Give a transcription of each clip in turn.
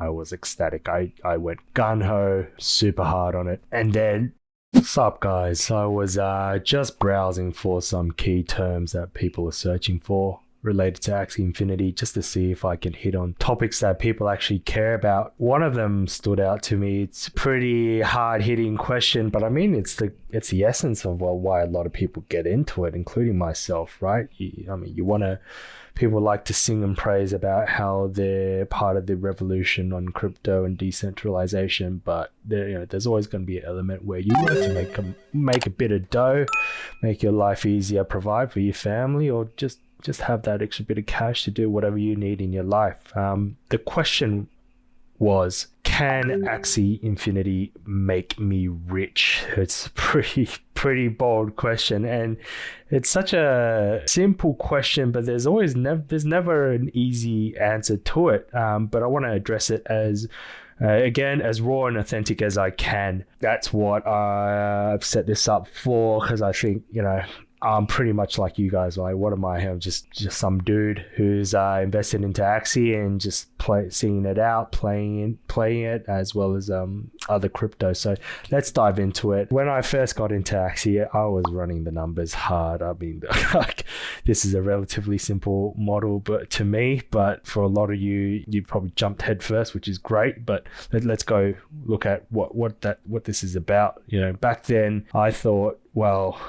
I was ecstatic. I went gun-ho, super hard on it. And then, what's up, guys? I was just browsing for some key terms that people are searching for related to Axie Infinity, just to see if I can hit on topics that people actually care about. One of them stood out to me. It's a pretty hard-hitting question, but I mean, it's the essence of why a lot of people get into it, including myself, right? People like to sing and praise about how they're part of the revolution on crypto and decentralization, but there's always going to be an element where you want to make a bit of dough, make your life easier, provide for your family, or just have that extra bit of cash to do whatever you need in your life. The question was, can Axie Infinity make me rich? It's a pretty bold question, and it's such a simple question, but there's never an easy answer to it. But I want to address it as again, as raw and authentic as I can. That's what I've set this up for, because I think, I'm pretty much like you guys. Like, what am I? I'm just some dude who's invested into Axie and just seeing it out, playing it, as well as other crypto. So let's dive into it. When I first got into Axie, I was running the numbers hard. I mean, like, this is a relatively simple model, but to me, but for a lot of you probably jumped head first, which is great. But let's go look at what this is about. Back then I thought, well,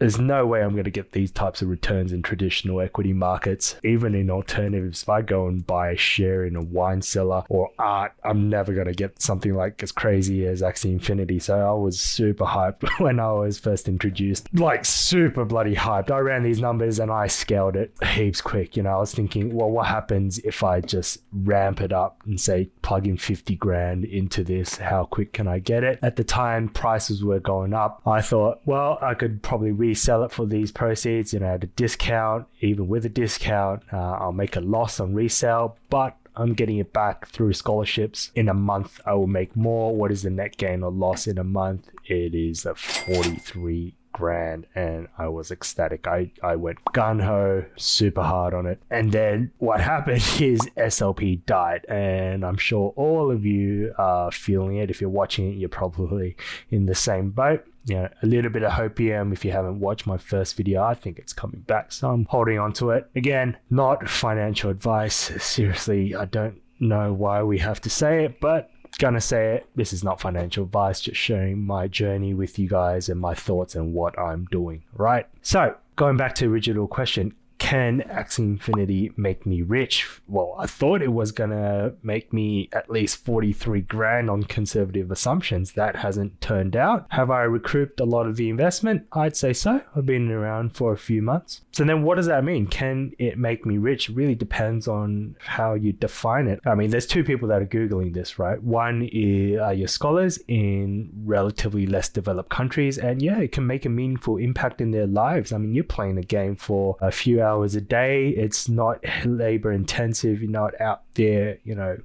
there's no way I'm going to get these types of returns in traditional equity markets. Even in alternatives, if I go and buy a share in a wine cellar or art, I'm never going to get something like as crazy as Axie Infinity. So I was super hyped when I was first introduced, like super bloody hyped. I ran these numbers and I scaled it heaps quick. I was thinking, well, what happens if I just ramp it up and say, plug in 50 grand into this? How quick can I get it? At the time, prices were going up. I thought, well, I could probably resell it for these proceeds, at a discount. Even with a discount, I'll make a loss on resale, but I'm getting it back through scholarships. In a month, I will make more. What is the net gain or loss in a month? It is 43 grand, and I was ecstatic. I went gun-ho, super hard on it. And then what happened is SLP died, and I'm sure all of you are feeling it. If you're watching it, you're probably in the same boat. A little bit of Hyperion. If you haven't watched my first video, I think it's coming back, so I'm holding on to it. Again, not financial advice. Seriously, I don't know why we have to say it, but gonna say it. This is not financial advice, just sharing my journey with you guys and my thoughts and what I'm doing, right? So going back to the original question, can Axie Infinity make me rich? Well, I thought it was gonna make me at least 43 grand on conservative assumptions. That hasn't turned out. Have I recouped a lot of the investment? I'd say so. I've been around for a few months. So then what does that mean? Can it make me rich? It really depends on how you define it. I mean, there's two people that are Googling this, right? One are your scholars in relatively less developed countries, and yeah, it can make a meaningful impact in their lives. I mean, you're playing a game for a few hours a day. It's not labor intensive. You're not out there,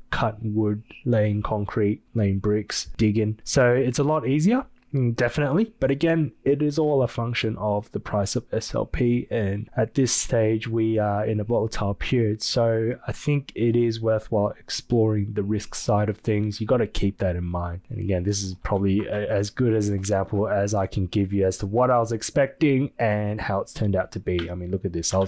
cutting wood, laying concrete, laying bricks, digging. So it's a lot easier. Definitely. But again, it is all a function of the price of SLP. And at this stage, we are in a volatile period. So I think it is worthwhile exploring the risk side of things. You got to keep that in mind. And again, this is probably as good as an example as I can give you as to what I was expecting and how it's turned out to be. I mean, look at this. I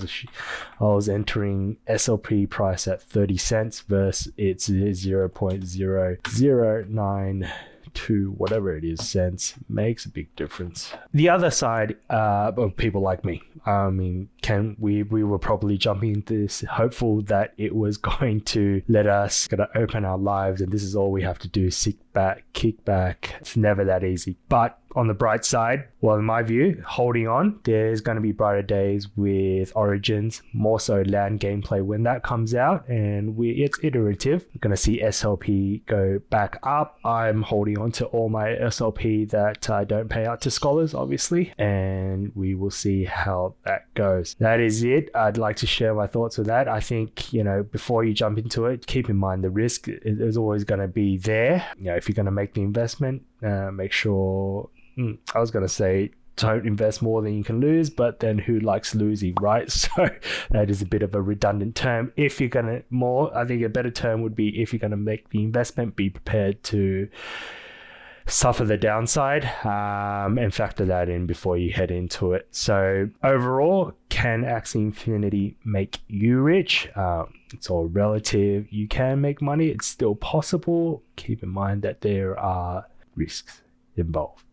was entering SLP price at 30 cents versus it's 0.009 to whatever it is cents. Makes a big difference. The other side of people like me, I mean, we were probably jumping into this hopeful that it was going to open our lives, and this is all we have to do, sit back, kick back. It's never that easy. But on the bright side, well, in my view, holding on, there's going to be brighter days with Origins, more so land gameplay when that comes out, and it's iterative. We're going to see SLP go back up. I'm holding on to all my SLP that I don't pay out to scholars, obviously, and we will see how that goes. That is it. I'd like to share my thoughts with that. I think, before you jump into it, keep in mind the risk is always going to be there. If you're going to make the investment, make sure, I was going to say, don't invest more than you can lose, but then who likes losing, right? So that is a bit of a redundant term. If you're going to I think a better term would be, if you're going to make the investment, be prepared to suffer the downside, and factor that in before you head into it. So overall, can Axie Infinity make you rich? It's all relative. You can make money. It's still possible. Keep in mind that there are risks involved.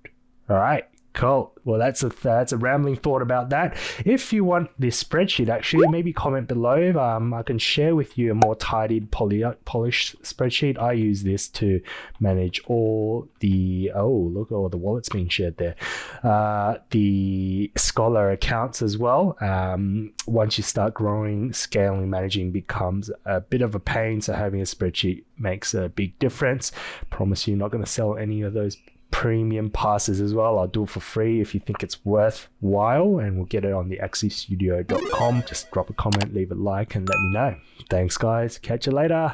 All right. Cool. Well, that's a rambling thought about that. If you want this spreadsheet, actually, maybe comment below. I can share with you a more tidied, polished spreadsheet. I use this to manage all the, look at all the wallets being shared there. The Scholar accounts as well. Once you start growing, scaling, managing becomes a bit of a pain. So having a spreadsheet makes a big difference. Promise you, not going to sell any of those premium passes as well. I'll do it for free if you think it's worthwhile, and we'll get it on the axiestudio.com. Just drop a comment, leave a like, and let me know. Thanks guys, catch you later.